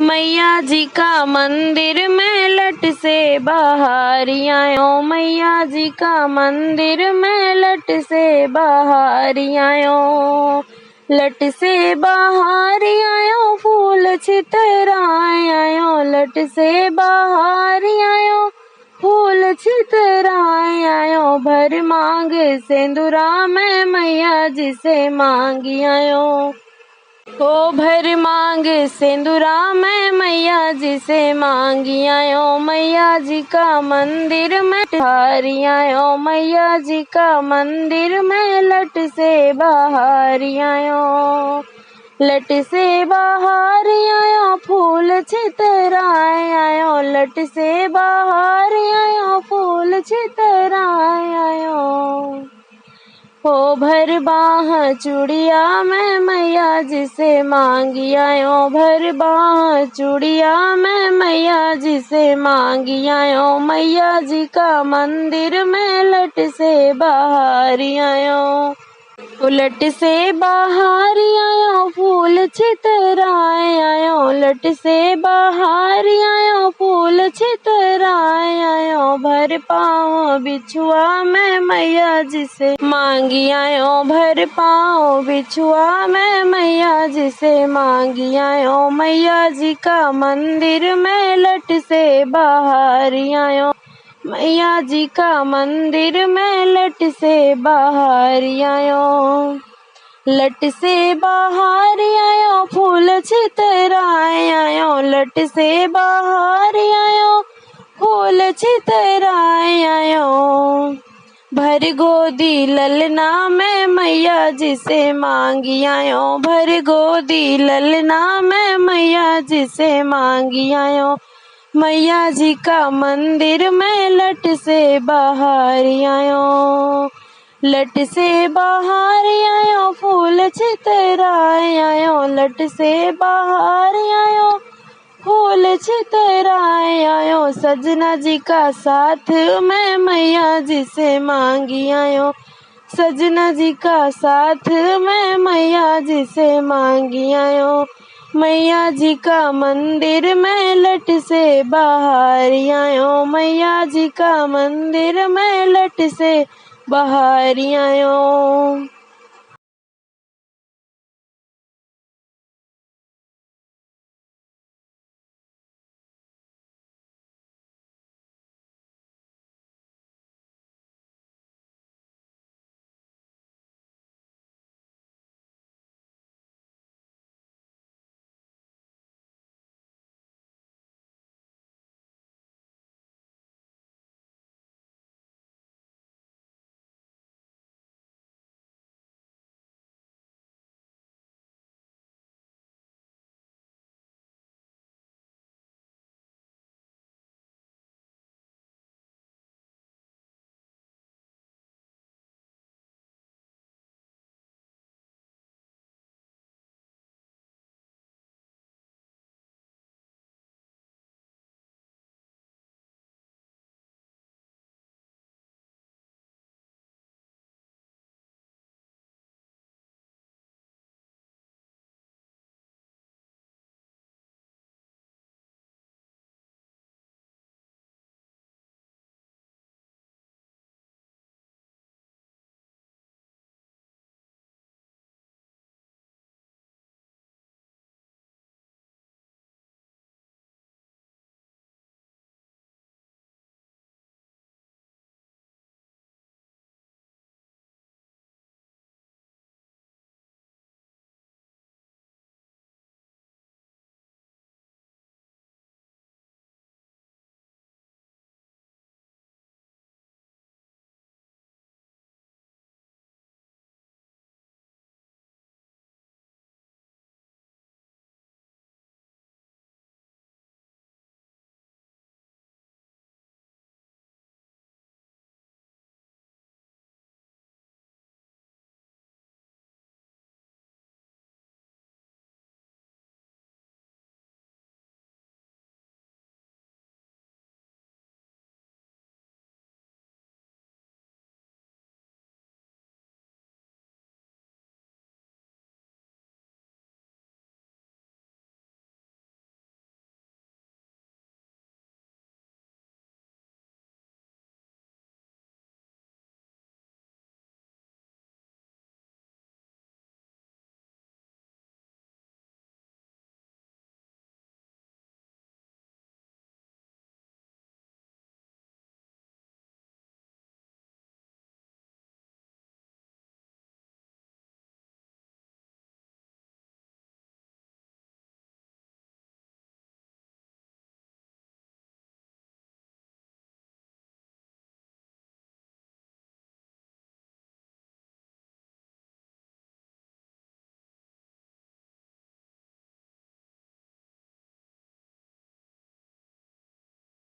मैया जी का मंदिर में लट से बाहर आयो। मैया जी का मंदिर में लट से बाहर आयो। लट से बाहर आयो फूल छितराए आयो। लट से बाहर आयो फूल छितराए आयो। भर मांग सिंदूरा में मैया जी से मांगी आयो। ओ भर मांग सिंदूरा में मैया जी से मांगी आयो। मैया जी का मंदिर में हारी आयो। मैया जी का मंदिर में लट से बाहर आयो। लट से बाहर आयो फूल छितराए आयो। लट से बाहर आयो फूल छितराए आयो। हो भर बाह चूड़िया में मैया जी से मांगी आयो। भर बाह चूड़िया में मैया जी से मांगी आयो। मैया जी का मंदिर में लट से बाहर आयो। लट से बाहर आयो फूल छितराए आयो। लट से बाहर आयो फूल छितराए आयो। भर पाँव बिछुआ में मैया जी से मांगी आयो। भर पाँव बिछुआ में मैया जी से मांगी आयो। मैया जी का मंदिर में लट से बाहर आयो। मैया जी का मंदिर में लट से बाहर आयो। लट से बाहर आयो फूल छितराए आयो। लट से बाहर आयो फूल छितराए आयो। भर गोदी ललना में मैया जी से मांगी आयो। भर गोदी ललना में मैया जी से मांगी आयो। मैया जी का मंदिर में लट से बाहर आयो। लट से बाहर आयो फूल छितराए आयो। लट से बाहर आयो फूल छितराए आयो। सजना जी का साथ मैं मैया जी से मांगी आयो। सजना जी का साथ मैं मैया जी से मांगी आयो। मैया जी का मंदिर में लट से बाहर आयो। मैया जी का मंदिर में लट से बाहर आयो।